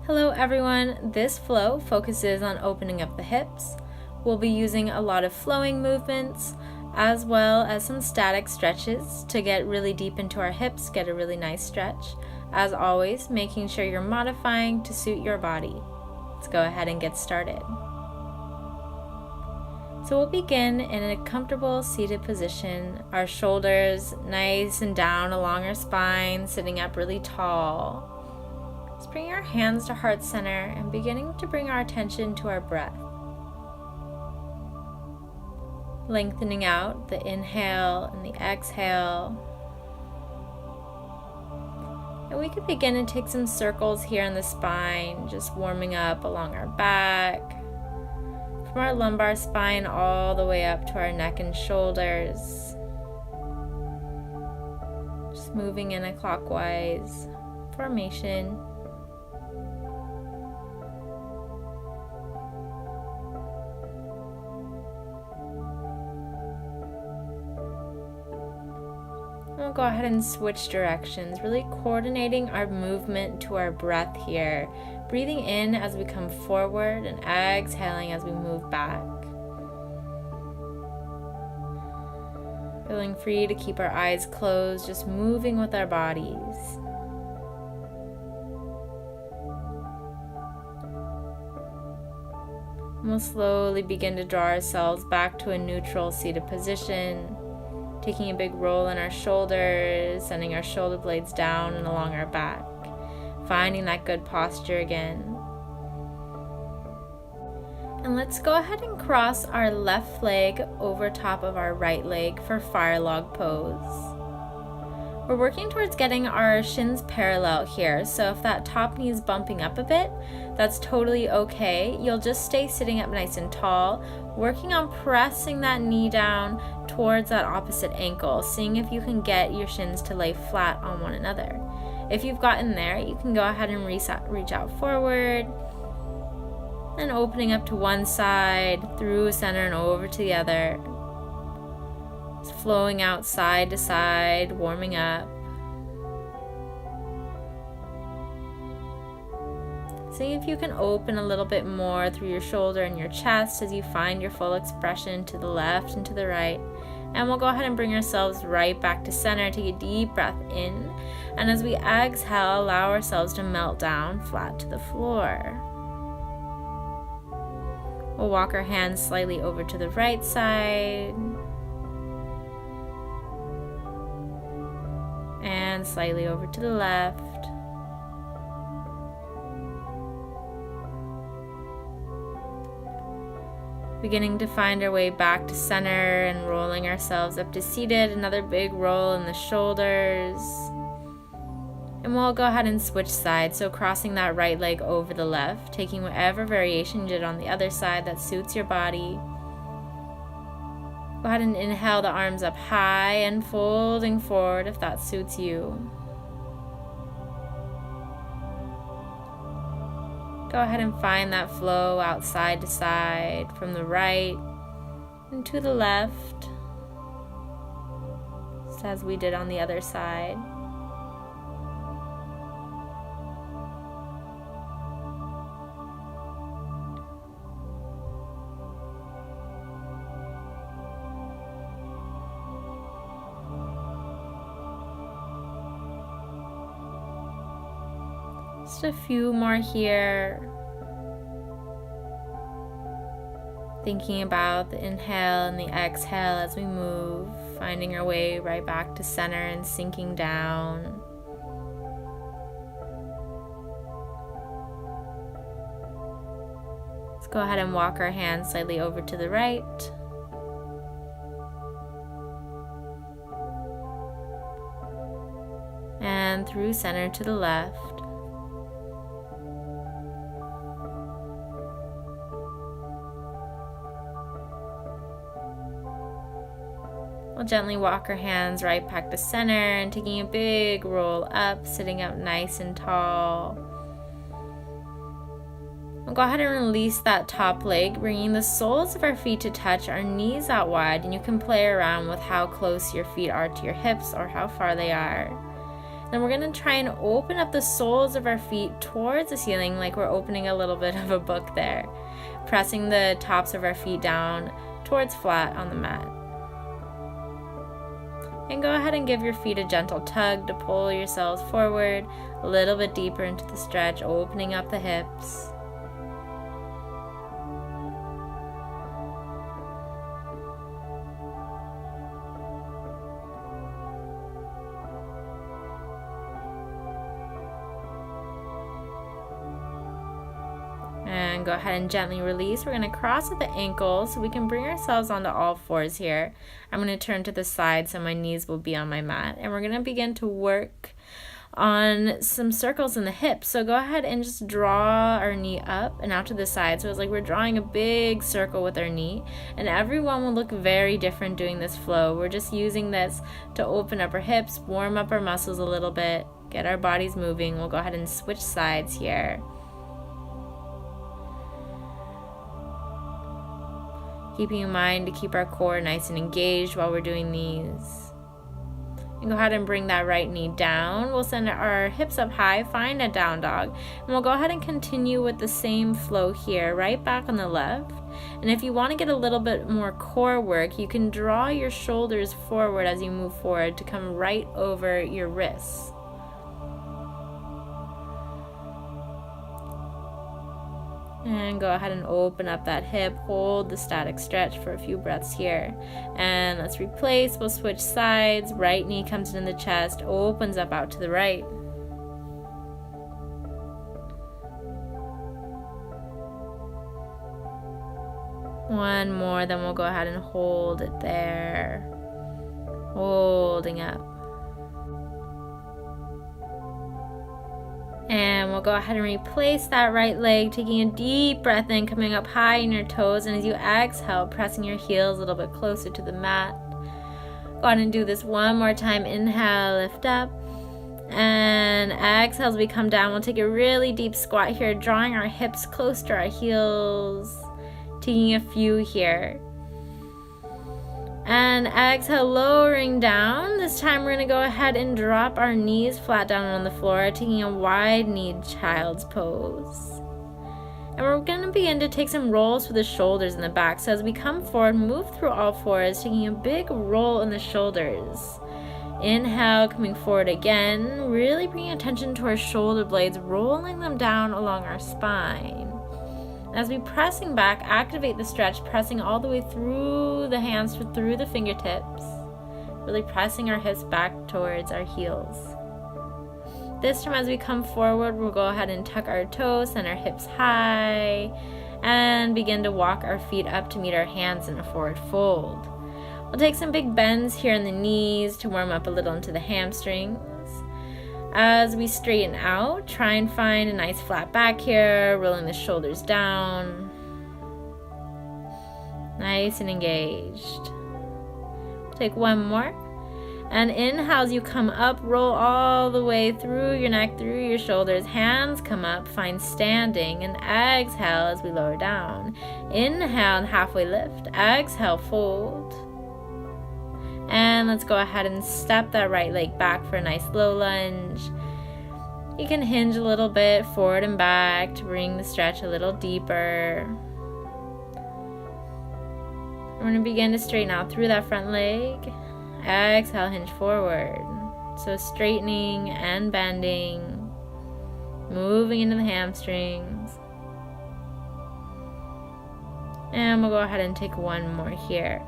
Hello everyone, this flow focuses on opening up the hips. We'll be using a lot of flowing movements as well as some static stretches to get really deep into our hips, get a really nice stretch. As always, making sure you're modifying to suit your body. Let's go ahead and get started. So we'll begin in a comfortable seated position, our shoulders nice and down along our spine, sitting up really tall. Let's bring our hands to heart center and beginning to bring our attention to our breath. Lengthening out the inhale and the exhale. And we could begin to take some circles here in the spine, just warming up along our back, from our lumbar spine all the way up to our neck and shoulders. Just moving in a clockwise formation. We'll go ahead and switch directions, really coordinating our movement to our breath here. Breathing in as we come forward and exhaling as we move back. Feeling free to keep our eyes closed, just moving with our bodies. And we'll slowly begin to draw ourselves back to a neutral seated position. Taking a big roll in our shoulders, sending our shoulder blades down and along our back. Finding that good posture again. And let's go ahead and cross our left leg over top of our right leg for fire log pose. We're working towards getting our shins parallel here, so if that top knee is bumping up a bit, that's totally okay. You'll just stay sitting up nice and tall, working on pressing that knee down towards that opposite ankle, seeing if you can get your shins to lay flat on one another. If you've gotten there, you can go ahead and reach out forward, and opening up to one side, through center and over to the other. Just flowing out side to side, warming up. Seeing if you can open a little bit more through your shoulder and your chest as you find your full expression to the left and to the right. And we'll go ahead and bring ourselves right back to center. Take a deep breath in. And as we exhale, allow ourselves to melt down flat to the floor. We'll walk our hands slightly over to the right side. And slightly over to the left. Beginning to find our way back to center and rolling ourselves up to seated. Another big roll in the shoulders. And we'll go ahead and switch sides. So crossing that right leg over the left, taking whatever variation you did on the other side that suits your body. Go ahead and inhale the arms up high and folding forward if that suits you. Go ahead and find that flow out side to side, from the right and to the left, just as we did on the other side. Just a few more here. Thinking about the inhale and the exhale as we move, finding our way right back to center and sinking down. Let's go ahead and walk our hands slightly over to the right. And through center to the left. We'll gently walk our hands right back to center and taking a big roll up, sitting up nice and tall. We'll go ahead and release that top leg, bringing the soles of our feet to touch, our knees out wide, and you can play around with how close your feet are to your hips or how far they are. Then we're going to try and open up the soles of our feet towards the ceiling like we're opening a little bit of a book there. Pressing the tops of our feet down towards flat on the mat. And go ahead and give your feet a gentle tug to pull yourselves forward a little bit deeper into the stretch, opening up the hips. And go ahead and gently release. We're going to cross at the ankles so we can bring ourselves onto all fours here. I'm going to turn to the side so my knees will be on my mat. And we're going to begin to work on some circles in the hips. So go ahead and just draw our knee up and out to the side. So it's like we're drawing a big circle with our knee. And everyone will look very different doing this flow. We're just using this to open up our hips, warm up our muscles a little bit, get our bodies moving. We'll go ahead and switch sides here. Keeping in mind to keep our core nice and engaged while we're doing these. And go ahead and bring that right knee down. We'll send our hips up high, find a down dog. And we'll go ahead and continue with the same flow here, right back on the left. And if you want to get a little bit more core work, you can draw your shoulders forward as you move forward to come right over your wrists. And go ahead and open up that hip, hold the static stretch for a few breaths here. And let's replace, we'll switch sides, right knee comes into the chest, opens up out to the right. One more, then we'll go ahead and hold it there, holding up. And we'll go ahead and replace that right leg, taking a deep breath in, coming up high in your toes, and as you exhale, pressing your heels a little bit closer to the mat. Go ahead and do this one more time. Inhale, lift up, and exhale as we come down. We'll take a really deep squat here, drawing our hips close to our heels, taking a few here. And exhale, lowering down. This time we're going to go ahead and drop our knees flat down on the floor, taking a wide-kneed child's pose. And we're going to begin to take some rolls for the shoulders and the back. So as we come forward, move through all fours, taking a big roll in the shoulders. Inhale, coming forward again, really bringing attention to our shoulder blades, rolling them down along our spine. As we pressing back, activate the stretch, pressing all the way through the hands, through the fingertips, really pressing our hips back towards our heels. This time as we come forward, we'll go ahead and tuck our toes, send our hips high, and begin to walk our feet up to meet our hands in a forward fold. We'll take some big bends here in the knees to warm up a little into the hamstrings. As we straighten out, try and find a nice flat back here, rolling the shoulders down. Nice and engaged. Take one more. And inhale as you come up, roll all the way through your neck, through your shoulders. Hands come up, find standing. And exhale as we lower down. Inhale and halfway lift. Exhale, fold. And let's go ahead and step that right leg back for a nice low lunge. You can hinge a little bit forward and back to bring the stretch a little deeper. We're going to begin to straighten out through that front leg. Exhale, hinge forward. So straightening and bending, moving into the hamstrings. And we'll go ahead and take one more here.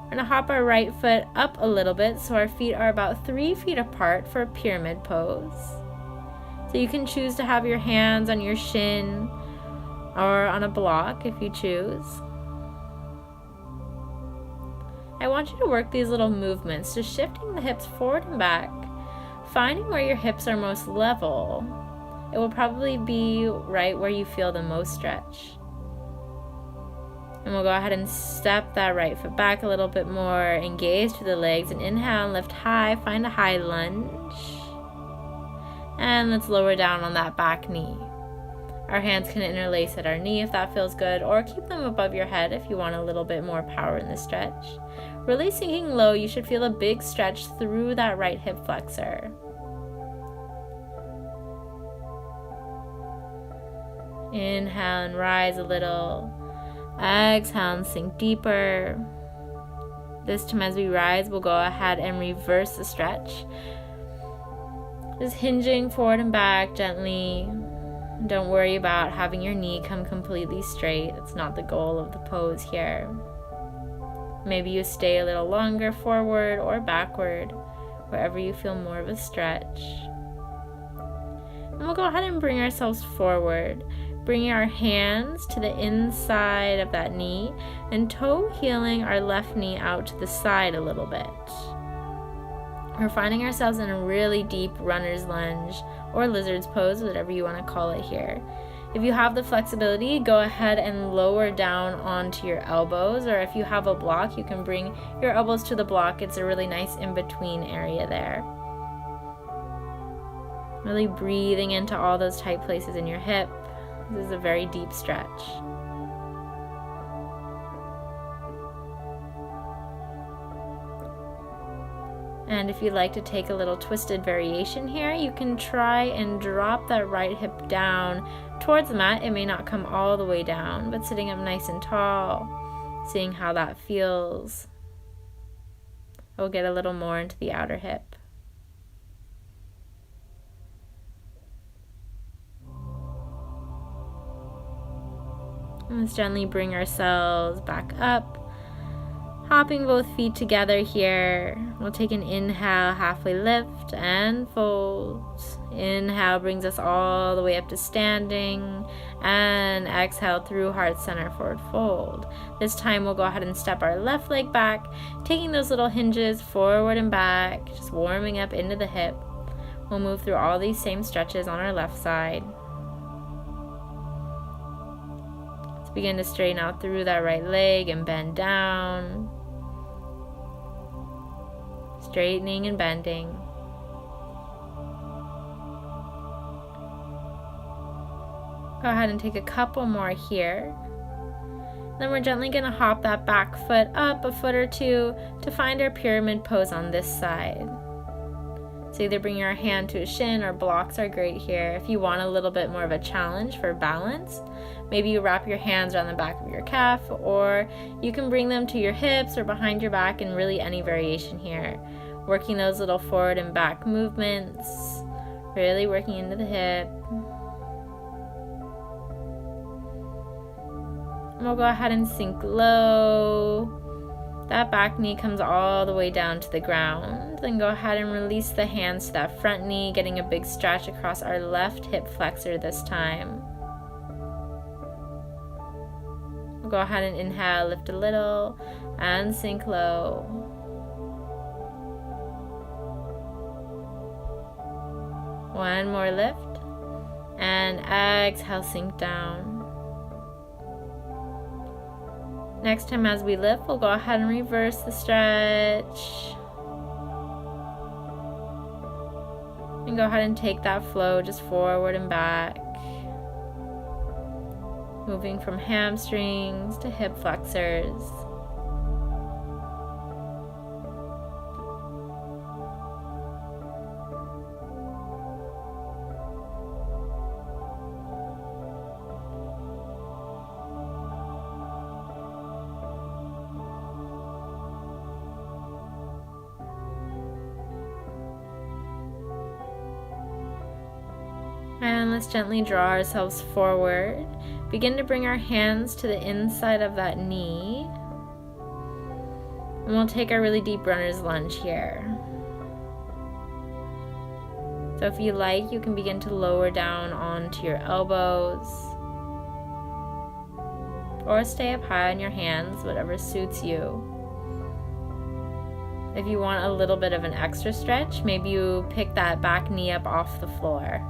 We're going to hop our right foot up a little bit so our feet are about 3 feet apart for a pyramid pose. So you can choose to have your hands on your shin or on a block if you choose. I want you to work these little movements, just shifting the hips forward and back, finding where your hips are most level. It will probably be right where you feel the most stretch. And we'll go ahead and step that right foot back a little bit more, engage through the legs, and inhale and lift high, find a high lunge. And let's lower down on that back knee. Our hands can interlace at our knee if that feels good, or keep them above your head if you want a little bit more power in the stretch. Really sinking low, you should feel a big stretch through that right hip flexor. Inhale and rise a little. Exhale and sink deeper. This time as we rise, we'll go ahead and reverse the stretch. Just hinging forward and back gently. Don't worry about having your knee come completely straight. It's not the goal of the pose here. Maybe you stay a little longer forward or backward, wherever you feel more of a stretch. And we'll go ahead and bring ourselves forward, bringing our hands to the inside of that knee and toe heeling our left knee out to the side a little bit. We're finding ourselves in a really deep runner's lunge or lizard's pose, whatever you want to call it here. If you have the flexibility, go ahead and lower down onto your elbows, or if you have a block, you can bring your elbows to the block. It's a really nice in-between area there. Really breathing into all those tight places in your hip. This is a very deep stretch. And if you'd like to take a little twisted variation here, you can try and drop that right hip down towards the mat. It may not come all the way down, but sitting up nice and tall, seeing how that feels. We'll get a little more into the outer hip. And let's gently bring ourselves back up. Hopping both feet together here. We'll take an inhale, halfway lift and fold. Inhale brings us all the way up to standing. And exhale through heart center, forward fold. This time we'll go ahead and step our left leg back, taking those little hinges forward and back, just warming up into the hip. We'll move through all these same stretches on our left side. Let's begin to straighten out through that right leg and bend down. Straightening and bending. Go ahead and take a couple more here. Then we're gently going to hop that back foot up a foot or two to find our pyramid pose on this side. So either bring your hand to a shin, or blocks are great here. If you want a little bit more of a challenge for balance, maybe you wrap your hands around the back of your calf, or you can bring them to your hips or behind your back, and really any variation here. Working those little forward and back movements, really working into the hip. And we'll go ahead and sink low. That back knee comes all the way down to the ground. Then go ahead and release the hands to that front knee, getting a big stretch across our left hip flexor this time. We'll go ahead and inhale, lift a little, and sink low. One more lift, and exhale, sink down. Next time as we lift, we'll go ahead and reverse the stretch. And go ahead and take that flow just forward and back. Moving from hamstrings to hip flexors. And let's gently draw ourselves forward. Begin to bring our hands to the inside of that knee. And we'll take a really deep runner's lunge here. So if you like, you can begin to lower down onto your elbows. Or stay up high on your hands, whatever suits you. If you want a little bit of an extra stretch, maybe you pick that back knee up off the floor.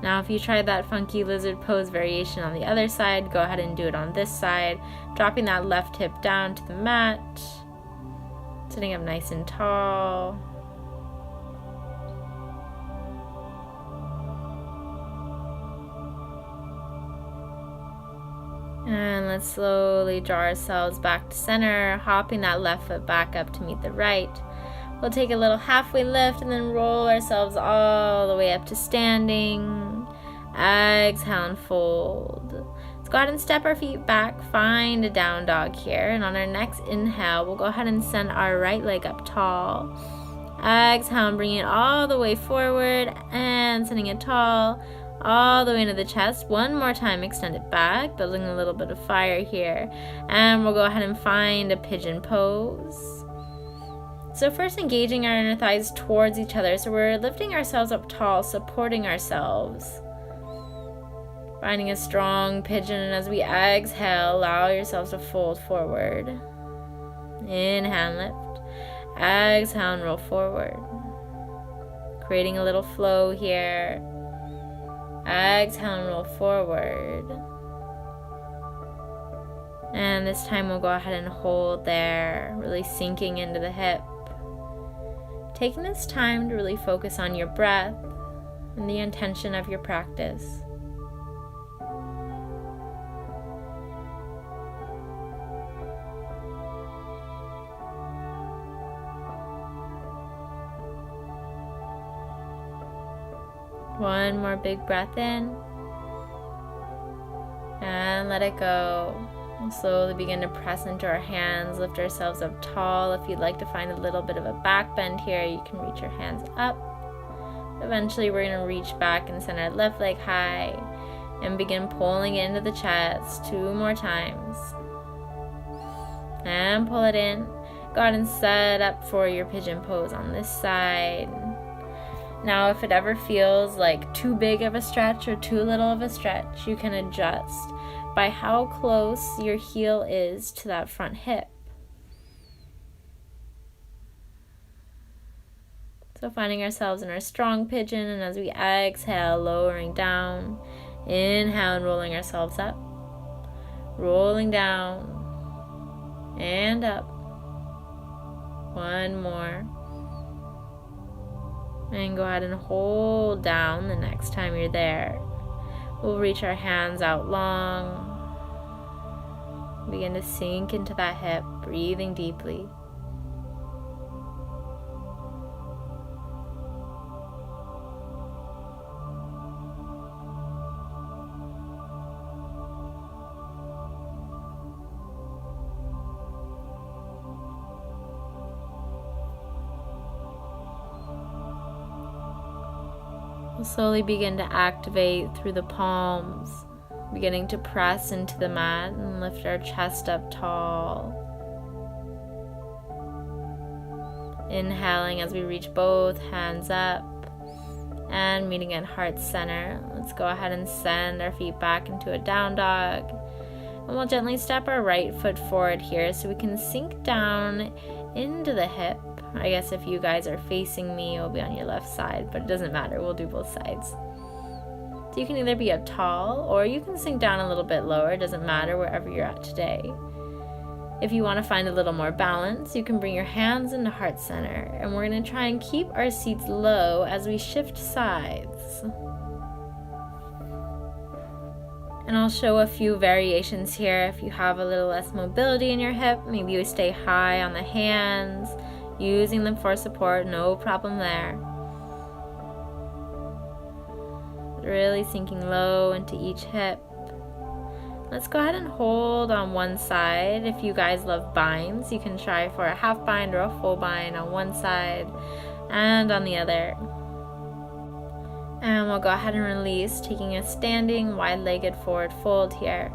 Now if you tried that funky lizard pose variation on the other side, go ahead and do it on this side, dropping that left hip down to the mat, sitting up nice and tall. And let's slowly draw ourselves back to center, hopping that left foot back up to meet the right. We'll take a little halfway lift and then roll ourselves all the way up to standing. Exhale and fold. Let's go ahead and step our feet back, find a down dog here. And on our next inhale, we'll go ahead and send our right leg up tall. Exhale and bring it all the way forward and sending it tall. All the way into the chest. One more time, extend it back, building a little bit of fire here. And we'll go ahead and find a pigeon pose. So first engaging our inner thighs towards each other. So we're lifting ourselves up tall, supporting ourselves. Finding a strong pigeon, and as we exhale, allow yourselves to fold forward. Inhale and lift. Exhale and roll forward. Creating a little flow here. Exhale and roll forward. And this time we'll go ahead and hold there, really sinking into the hip. Taking this time to really focus on your breath and the intention of your practice. One more big breath in, and let it go. We'll slowly begin to press into our hands, lift ourselves up tall. If you'd like to find a little bit of a back bend here, you can reach your hands up. Eventually we're going to reach back and send our left leg high and begin pulling it into the chest 2 more times. And pull it in. Go ahead and set up for your pigeon pose on this side. Now, if it ever feels like too big of a stretch or too little of a stretch, you can adjust by how close your heel is to that front hip. So finding ourselves in our strong pigeon, and as we exhale, lowering down, inhale and rolling ourselves up, rolling down and up. One more. And go ahead and hold down the next time you're there. We'll reach our hands out long. Begin to sink into that hip, breathing deeply. We'll slowly begin to activate through the palms, beginning to press into the mat and lift our chest up tall. Inhaling as we reach both hands up and meeting at heart center. Let's go ahead and send our feet back into a down dog. And we'll gently step our right foot forward here so we can sink down into the hip. I guess if you guys are facing me, it'll be on your left side, but it doesn't matter. We'll do both sides. So you can either be up tall or you can sink down a little bit lower. It doesn't matter wherever you're at today. If you want to find a little more balance, you can bring your hands into heart center, and we're going to try and keep our seats low as we shift sides. And I'll show a few variations here. If you have a little less mobility in your hip, maybe you stay high on the hands, using them for support, no problem there. Really sinking low into each hip. Let's go ahead and hold on one side. If you guys love binds, you can try for a half bind or a full bind on one side and on the other. And we'll go ahead and release, taking a standing wide-legged forward fold here.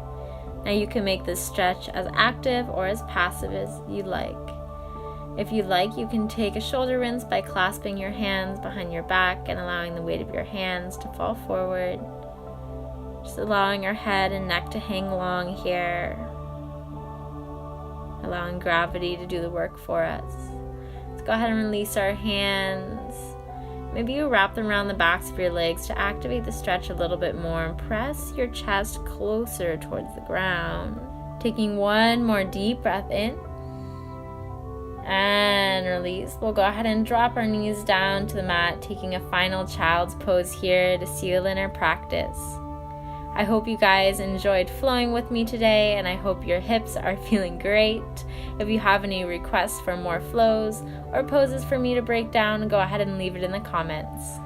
Now you can make this stretch as active or as passive as you like. If you like, you can take a shoulder rinse by clasping your hands behind your back and allowing the weight of your hands to fall forward. Just allowing our head and neck to hang long here. Allowing gravity to do the work for us. Let's go ahead and release our hands. Maybe you wrap them around the backs of your legs to activate the stretch a little bit more and press your chest closer towards the ground. Taking one more deep breath in and release. We'll go ahead and drop our knees down to the mat, taking a final child's pose here to seal in our practice. I hope you guys enjoyed flowing with me today, and I hope your hips are feeling great. If you have any requests for more flows or poses for me to break down, go ahead and leave it in the comments.